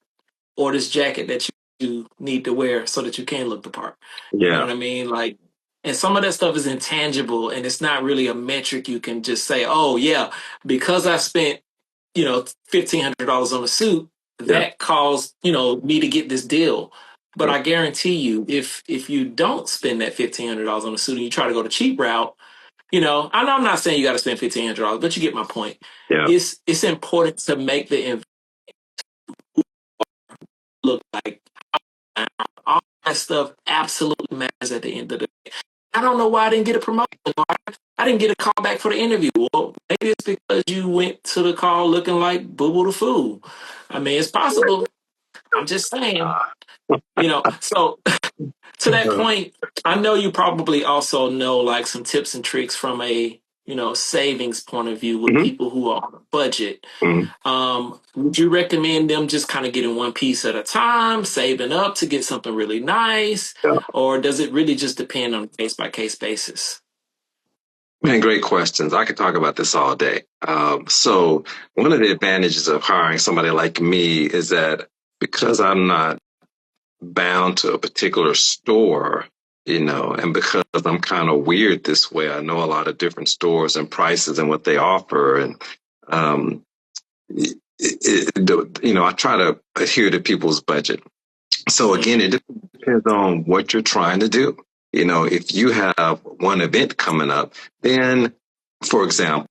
or this jacket that you need to wear so that you can look the part. You know Yeah. what I mean? Like, and some of that stuff is intangible and it's not really a metric you can just say, oh yeah, because I spent, $1,500 on a suit, Yeah. that caused, me to get this deal. But Yeah. I guarantee you, if you don't spend that $1,500 on a suit and you try to go the cheap route, I know I'm not saying you got to spend $1,500, but you get my point. Yeah. It's important to make the look like all that stuff absolutely matters at the end of the day. I don't know why I didn't get a promotion. I didn't get a call back for the interview. Well, maybe it's because you went to the call looking like Boo Boo the Fool. I mean, it's possible. I'm just saying, So to that point, I know you probably also know like some tips and tricks from a, savings point of view with Mhm. people who are on a budget. Mhm. Would you recommend them just kind of getting one piece at a time, saving up to get something really nice, Yeah. or does it really just depend on a case by case basis? Man, great questions. I could talk about this all day. So one of the advantages of hiring somebody like me is that because I'm not bound to a particular store, and because I'm kind of weird this way, I know a lot of different stores and prices and what they offer. And, um, I try to adhere to people's budget. So Mm, again, it depends on what you're trying to do. If you have one event coming up, then, for example,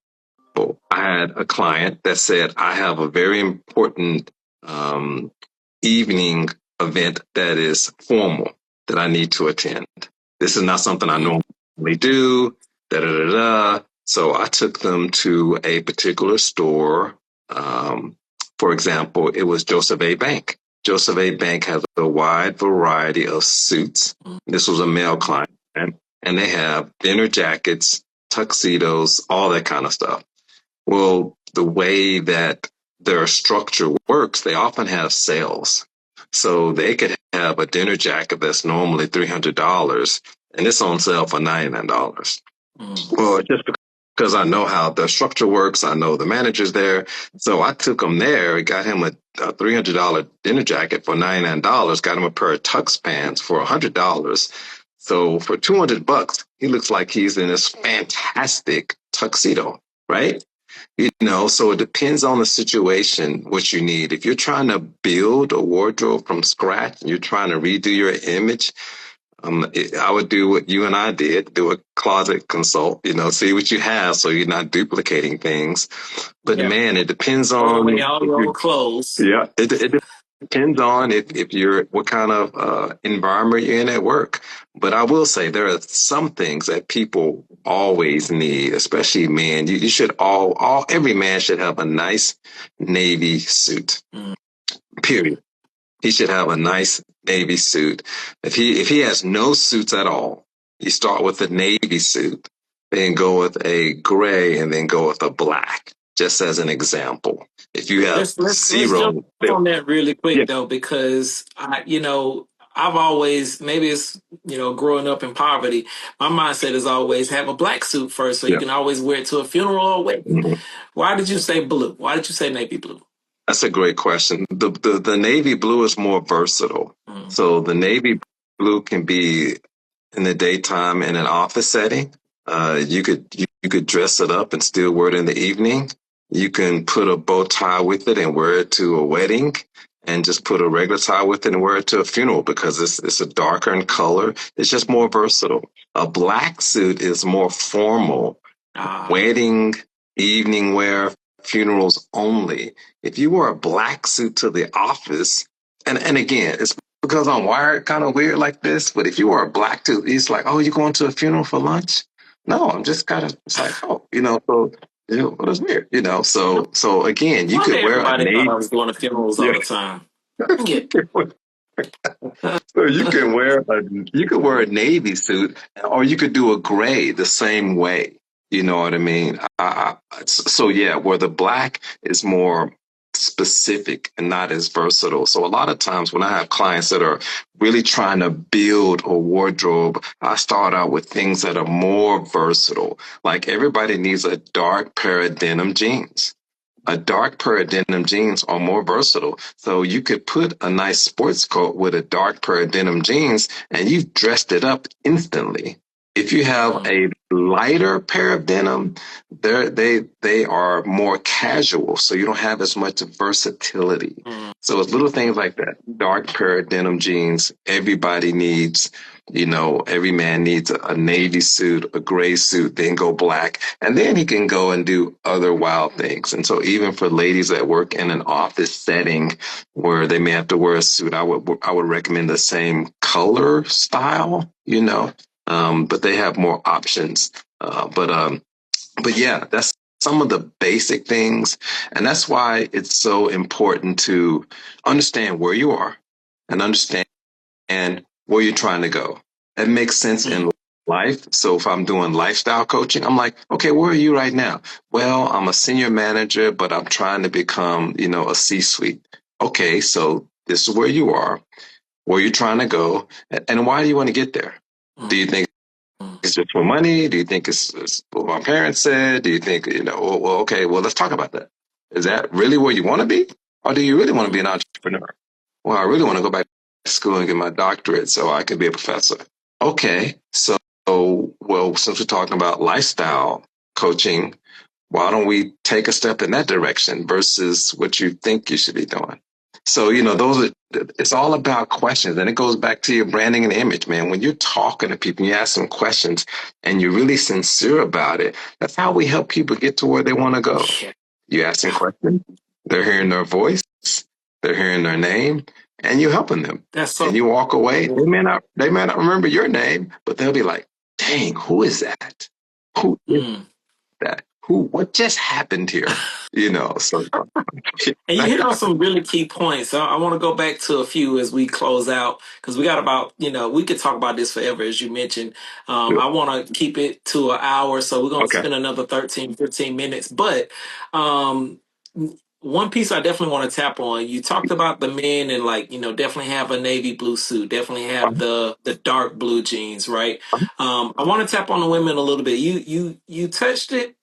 I had a client that said, I have a very important um, evening event that is formal that I need to attend. This is not something I mm, normally do. Da da da da. So I took them to a particular store. Um, for example, it was Joseph A. Bank. Joseph A. Bank has a wide variety of suits. mm, This was a male client, and they have dinner jackets, tuxedos, all that kind of stuff. Well, the way that their structure works, they often have sales. So they could have a dinner jacket that's normally $300 and it's on sale for $99. mm. Well, just because I know how the structure works, I know the manager's there. So I took him there, got him a $300 dinner jacket for $99, got him a pair of tux pants for $100. So for $200, he looks like he's in this fantastic tuxedo, right? So it depends on the situation, what you need. If you're trying to build a wardrobe from scratch and you're trying to redo your image, I would do what you and I did, do a closet consult, see what you have so you're not duplicating things. But Yeah. man, it depends Throw away on all if your you old clothes. yeah, it depends on if you're what kind of environment you're in at work. But I will say there are some things that people always need, especially men. You should all every man should have a nice navy suit. Mm. Period. He should have a nice navy suit. If he has no suits at all, you start with a navy suit, then go with a gray, and then go with a black. Just as an example, if you have Let's jump zero, on that really yeah, quick though, because I've always, maybe it's growing up in poverty, my mindset is always have a black suit first so you yeah. can always wear it to a funeral or a wedding. Mhm. Why did you say blue? Why did you say navy blue? That's a great question. The navy blue is more versatile. Mm. So the navy blue can be in the daytime in an office setting. You could dress it up and still wear it in the evening. You can put a bow tie with it and wear it to a wedding, and just put a regular tie with it and wear it to a funeral because it's a darker in color. It's just more versatile. A black suit is more formal, Ah, wedding, evening wear, funerals only. If you wore a black suit to the office, and again, it's because I'm wired kind of weird like this, but if you wore a black suit, it's like, oh, you going to a funeral for lunch? No, I'm just kind of, it's like, oh, so, well, it's weird, no so again, you wonder could wear a everybody thought navy, I was going to funerals all yeah. the time. Yeah. So you could wear a navy suit, or you could do a gray the same way. You know what I mean? So yeah, where the black is more specific and not as versatile. So a lot of times when I have clients that are really trying to build a wardrobe, I start out with things that are more versatile. Like everybody needs a dark pair of denim jeans. A dark pair of denim jeans are more versatile. So you could put a nice sports coat with a dark pair of denim jeans and you've dressed it up instantly. If you have a lighter pair of denim, they are more casual, so you don't have as much versatility. So it's little things like that. Dark pair of denim jeans. Everybody needs, every man needs a navy suit, a gray suit, then go black, and then he can go and do other wild things. And so even for ladies that work in an office setting where they may have to wear a suit, I would recommend the same color style, but they have more options. But yeah, that's some of the basic things. And that's why it's so important to understand where you are and understand where you're trying to go. It makes sense in life. So if I'm doing lifestyle coaching, I'm like, okay, where are you right now? Well, I'm a senior manager, but I'm trying to become, a C-suite. Okay, so this is where you are, where you're trying to go, and why do you want to get there? Do you think it's just for money? Do you think it's what my parents said? Do you think, well, okay, well, let's talk about that. Is that really where you want to be? Or do you really want to be an entrepreneur? Well, I really want to go back to school and get my doctorate so I could be a professor. Okay, so, well, since we're talking about lifestyle coaching, why don't we take a step in that direction versus what you think you should be doing? So, it's all about questions. And it goes back to your branding and image, man. When you're talking to people, you ask them questions and you're really sincere about it. That's how we help people get to where they want to go. You ask them questions, they're hearing their voice, they're hearing their name, and you're helping them. And you walk away. They may not remember your name, but they'll be like, dang, who is that? Who is that? What just happened here? So. And you hit on some really key points. I want to go back to a few as we close out because we got about, we could talk about this forever, as you mentioned. I want to keep it to an hour, so we're going to spend another 13, 15 minutes. But one piece I definitely want to tap on, you talked about the men and definitely have a navy blue suit, definitely have the dark blue jeans, right? I want to tap on the women a little bit. You touched it,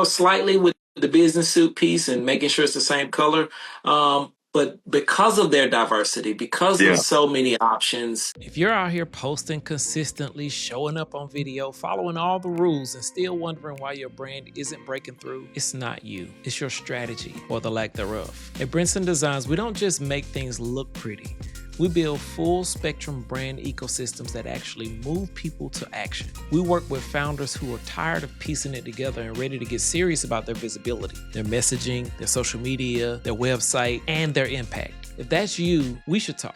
slightly with the business suit piece and making sure it's the same color. But because of their diversity, because of so many options. If you're out here posting consistently, showing up on video, following all the rules, and still wondering why your brand isn't breaking through, it's not you. It's your strategy or the lack thereof. At Brinson Designs, we don't just make things look pretty. We build full spectrum brand ecosystems that actually move people to action. We work with founders who are tired of piecing it together and ready to get serious about their visibility, their messaging, their social media, their website, and their impact. If that's you, we should talk.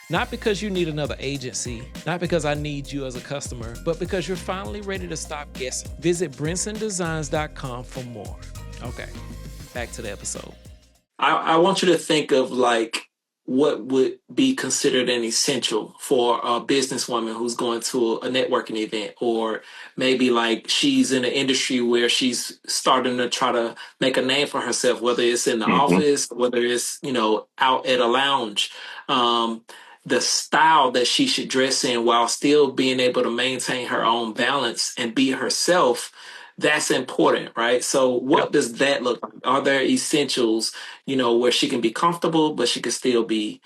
Not because you need another agency, not because I need you as a customer, but because you're finally ready to stop guessing. Visit brinsondesigns.com for more. Okay, back to the episode. I want you to think of what would be considered an essential for a businesswoman who's going to a networking event, or maybe she's in an industry where she's starting to try to make a name for herself, whether it's in the office, whether it's, out at a lounge. The style that she should dress in while still being able to maintain her own balance and be herself. That's important, right? So what does that look like? Are there essentials, where she can be comfortable, but she can still be,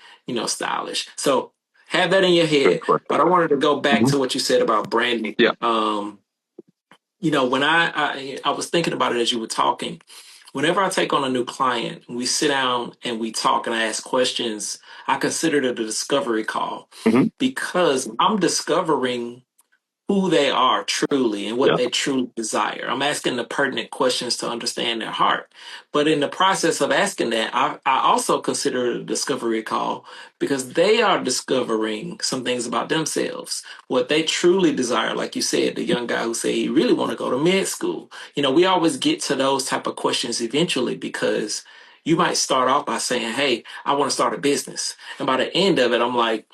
stylish? So have that in your head. But I wanted to go back to what you said about branding. Yeah. When I was thinking about it as you were talking, whenever I take on a new client, we sit down and we talk and I ask questions, I consider it a discovery call because I'm discovering who they are truly and what they truly desire. I'm asking the pertinent questions to understand their heart. But in the process of asking that, I also consider it a discovery call because they are discovering some things about themselves, what they truly desire. Like you said, the young guy who said he really want to go to med school. We always get to those type of questions eventually because you might start off by saying, hey, I want to start a business. And by the end of it, I'm like,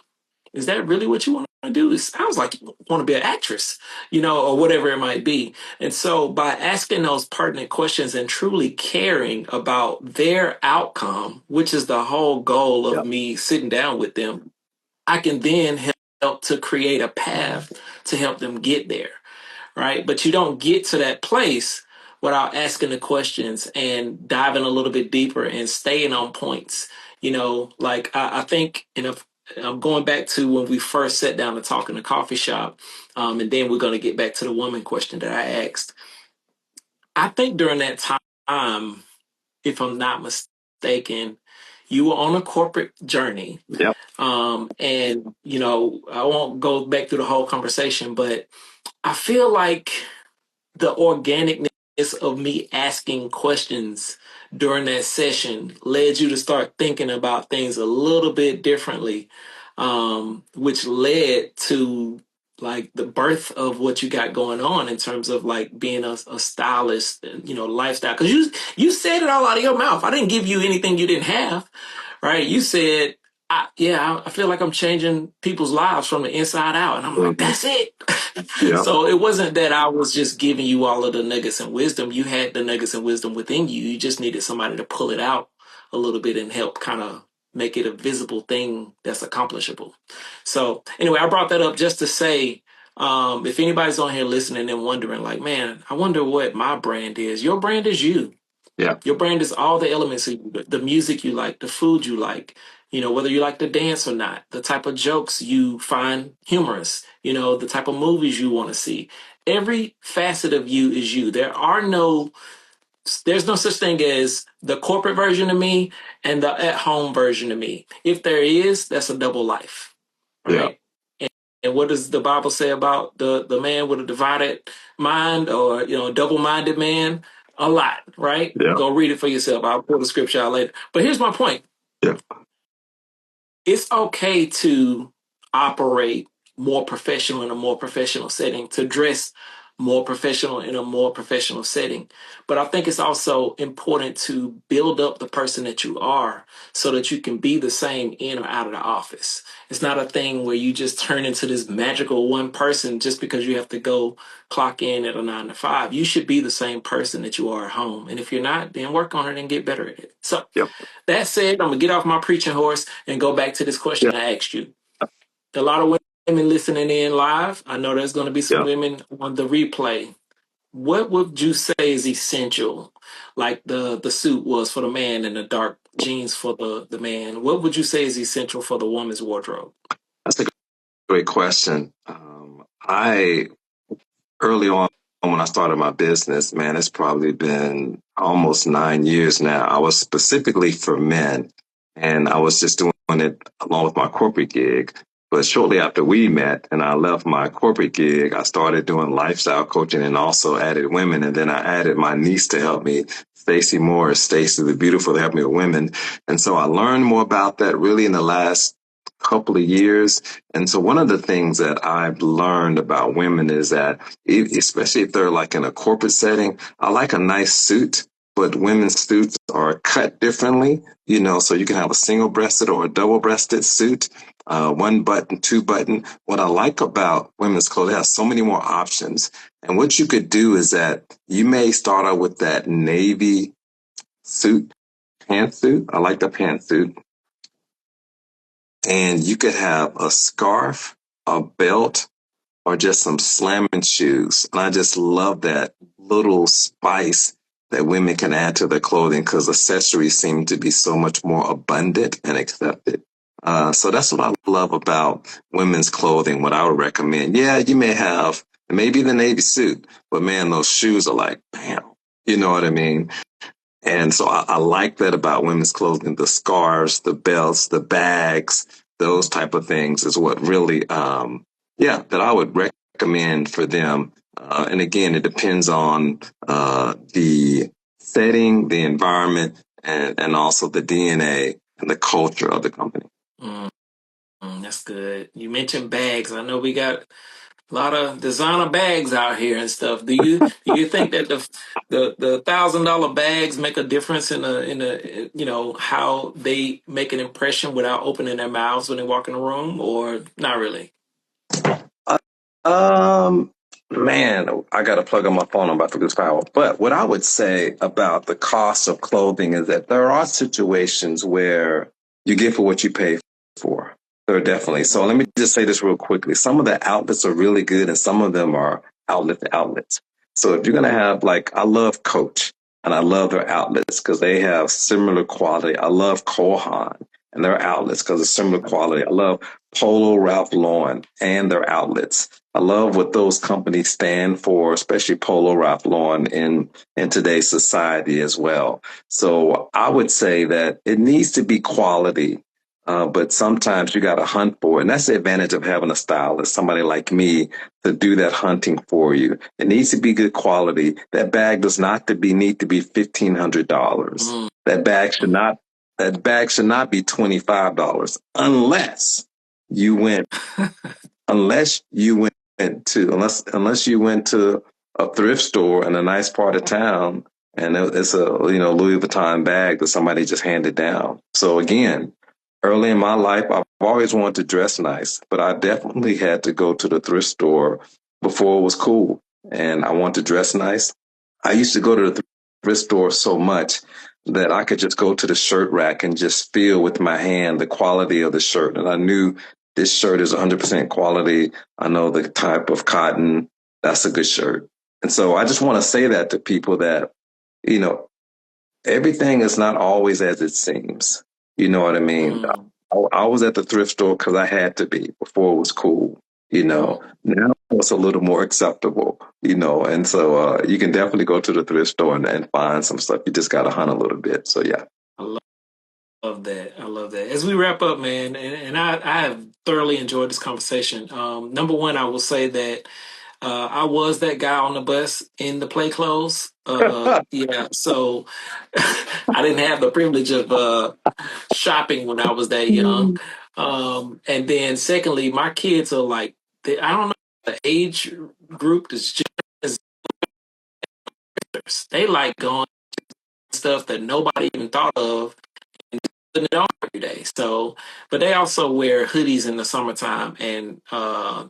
is that really what you want to do? It sounds like you want to be an actress, or whatever it might be. And so by asking those pertinent questions and truly caring about their outcome, which is the whole goal of Yep. me sitting down with them, I can then help to create a path to help them get there. Right? But you don't get to that place without asking the questions and diving a little bit deeper and staying on points. Like I think, and if I'm going back to when we first sat down to talk in the coffee shop, and then we're going to get back to the woman question that I asked. I think during that time, if I'm not mistaken, you were on a corporate journey. Yep. And, I won't go back through the whole conversation, but I feel like the organicness of me asking questions during that session led you to start thinking about things a little bit differently, which led to like the birth of what you got going on in terms of like being a stylist, lifestyle. Because you said it all out of your mouth. I didn't give you anything you didn't have, right? You said, I feel like I'm changing people's lives from the inside out. And I'm like, Mhm. that's it. Yep. So it wasn't that I was just giving you all of the nuggets and wisdom. You had the nuggets and wisdom within you. You just needed somebody to pull it out a little bit and help kind of make it a visible thing that's accomplishable. So anyway, I brought that up just to say, if anybody's on here listening and wondering, like, man, I wonder what my brand is. Your brand is you. Yeah. Your brand is all the elements of you, the music you like, the food you like, whether you like to dance or not, the type of jokes you find humorous, the type of movies you want to see. Every facet of you is you. There's no such thing as the corporate version of me and the at home version of me. If there is, that's a double life, Yeah. right? And what does the Bible say about the man with a divided mind or a double-minded man? A lot, right? Yeah. Go read it for yourself. I'll pull the scripture out later. But here's my point. Yeah. It's okay to operate more professional in a more professional setting, to dress more professional in a more professional setting. But I think it's also important to build up the person that you are so that you can be the same in or out of the office. It's not a thing where you just turn into this magical one person just because you have to go clock in at a 9 to 5. You should be the same person that you are at home. And if you're not, then work on it and get better at it. So Yep. that said, I'm gonna get off my preaching horse and go back to this Yeah. question I asked you. A lot of women listening in live. I know there's gonna be some Yeah. women on the replay. What would you say is essential, like the suit was for the man and the dark jeans for the man? What would you say is essential for the woman's wardrobe? That's a great question. I early on when I started my business, man, it's probably been almost 9 years now. I was specifically for men, and I was just doing it along with my corporate gig. But shortly after we met and I left my corporate gig, I started doing lifestyle coaching and also added women. And then I added my niece to help me, Stacy Morris, Stacy the Beautiful, to help me with women. And so I learned more about that really in the last couple of years. And so one of the things that I've learned about women is that especially if they're like in a corporate setting, I like a nice suit, but women's suits are cut differently, so you can have a single breasted or a double breasted suit, one button, two button. What I like about women's clothes, they have so many more options. And what you could do is that you may start out with that navy suit, pantsuit. I like the pantsuit. And you could have a scarf, a belt, or just some slamming shoes. And I just love that little spice that women can add to their clothing because accessories seem to be so much more abundant and accepted. So that's what I love about women's clothing. What I would recommend. Yeah, you may have maybe the navy suit, but man, those shoes are like, bam. You know what I mean? And so I like that about women's clothing, the scarves, the belts, the bags, those type of things is what really, that I would recommend for them. And again, it depends on the setting, the environment, and also the DNA and the culture of the company. That's good. You mentioned bags. I know we got a lot of designer bags out here and stuff. Do you think that the $1,000 bags make a difference in how they make an impression without opening their mouths when they walk in the room, or not really? Um, Man, I got to plug on my phone. I'm about to lose power. But what I would say about the cost of clothing is that there are situations where you get for what you pay for. There are definitely. So let me just say this real quickly. Some of the outlets are really good, and some of them are outlet to outlets. So if you're gonna have like, I love Coach, and I love their outlets because they have similar quality. I love Kohan and their outlets because it's similar quality. I love Polo Ralph Lauren and their outlets. I love what those companies stand for, especially Polo Ralph Lauren in today's society as well. So I would say that it needs to be quality, but sometimes you got to hunt for it. And that's the advantage of having a stylist, somebody like me to do that hunting for you. It needs to be good quality. That bag does not to be need to be $1,500. That bag should not that bag should not be $25 you went unless you went unless you went to a thrift store in a nice part of town and it's a Louis Vuitton bag that somebody just handed down. So again, early in my life, I've always wanted to dress nice, but I definitely had to go to the thrift store before it was cool, and I want to dress nice. I used to go to the thrift store so much that I could just go to the shirt rack and just feel with my hand the quality of the shirt, and I knew this shirt is 100% quality. I know the type of cotton. That's a good shirt. And so I just want to say that to people that, you know, everything is not always as it seems. You know what I mean? I was at the thrift store because I had to be before it was cool. Now it's a little more acceptable, and so you can definitely go to the thrift store and find some stuff. You just got to hunt a little bit. So, yeah. Love that. I love that. As we wrap up, man, and I have thoroughly enjoyed this conversation. Number one, I will say that I was that guy on the bus in the play clothes. Yeah, so I didn't have the privilege of shopping when I was that young. And then, secondly, my kids are like, I don't know the age group that's just they like going stuff that nobody even thought of putting it on every day. So, but they also wear hoodies in the summertime and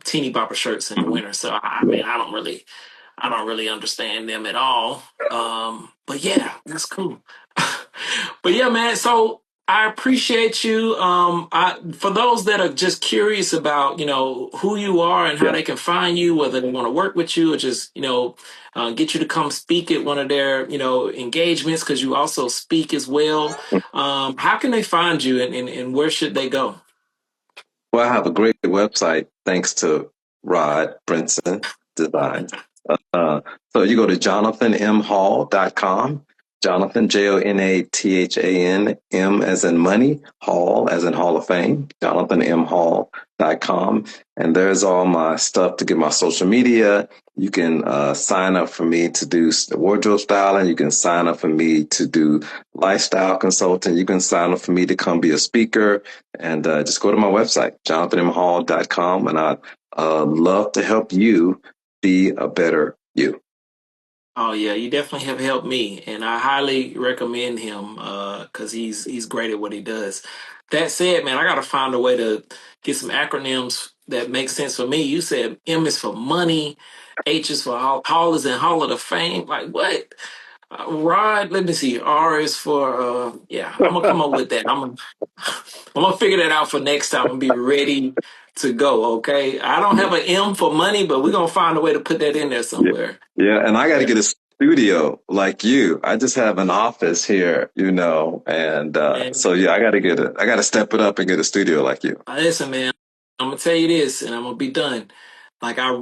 teeny bopper shirts in the winter. So, I mean, I don't really understand them at all. But yeah, that's cool. But yeah, man. So I appreciate you. For those that are just curious about, who you are and how Yeah. they can find you, whether they want to work with you or just, get you to come speak at one of their, engagements because you also speak as well. How can they find you and where should they go? Well, I have a great website thanks to Rod Brinson Designs. Uh, so you go to jonathanmhall.com. Jonathan, Jonathan, M as in money, Hall as in Hall of Fame, jonathanmhall.com. And there's all my stuff to get my social media. You can sign up for me to do wardrobe styling. You can sign up for me to do lifestyle consulting. You can sign up for me to come be a speaker. And just go to my website, jonathanmhall.com. And I'd love to help you be a better you. Oh yeah, you definitely have helped me, and I highly recommend him because he's great at what he does. That said, man, I got to find a way to get some acronyms that make sense for me. You said M is for money, H is for Hall is in Hall of the Fame. Like what? Rod, let me see. R is for yeah. I'm gonna come up with that. I'm gonna figure that out for next time and be ready to go. Okay, I don't have an M for money, but we're gonna find a way to put that in there Yeah. somewhere. Yeah. And I got to get a studio like you. I just have an office here, and And so, yeah, I got to step it up and get a studio like you. listen, man, I'm gonna tell you this, and I'm gonna be done. Like I'm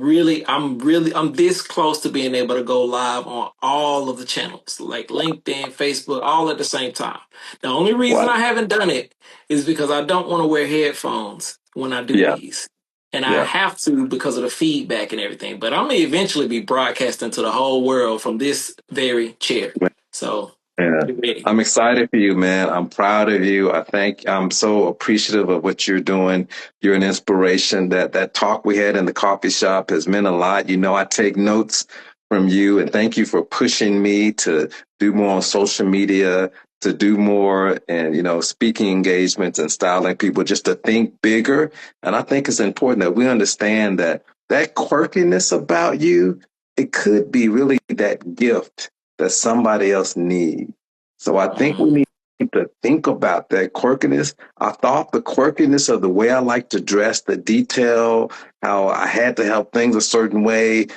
this close to being able to go live on all of the channels, like LinkedIn, Facebook, all at the same time. The only reason What? I haven't done it is because I don't want to wear headphones when I do Yeah. these. And I Yeah. have to because of the feedback and everything. But I'm gonna eventually be broadcasting to the whole world from this very chair. So Yeah. get ready. I'm excited for you, man. I'm proud of you. I'm so appreciative of what you're doing. You're an inspiration. That talk we had in the coffee shop has meant a lot. I take notes from you, and thank you for pushing me to do more on social media, to do more and, speaking engagements and styling people just to think bigger. And I think it's important that we understand that that quirkiness about you, it could be really that gift that somebody else needs. So I think we Mm, need to think about that quirkiness. I thought the quirkiness of the way I like to dress, the detail, how I had to have things a certain way,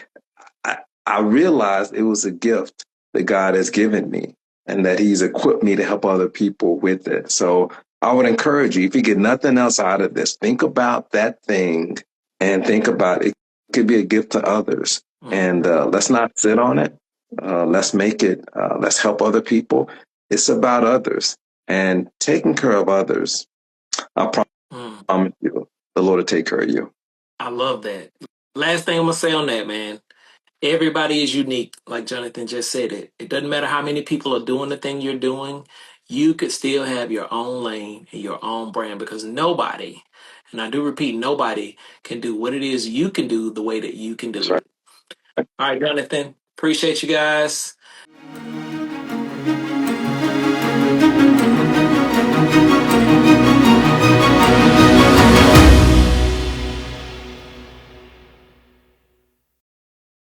I, I realized it was a gift that God has given me and that He's equipped me to help other people with it. So I would encourage you, if you get nothing else out of this, think about that thing and think about it could be a gift to others. mm, And let's not sit on it. Let's make it, let's help other people. It's about others and taking care of others. I mm. promise you, the Lord will take care of you. I love that. Last thing I'm gonna say on that, man. Everybody is unique, like Jonathan just said it. It doesn't matter how many people are doing the thing you're doing, you could still have your own lane and your own brand because nobody, and I do repeat, nobody can do what it is you can do the way that you can That's do right. it. All right, Jonathan, appreciate you guys.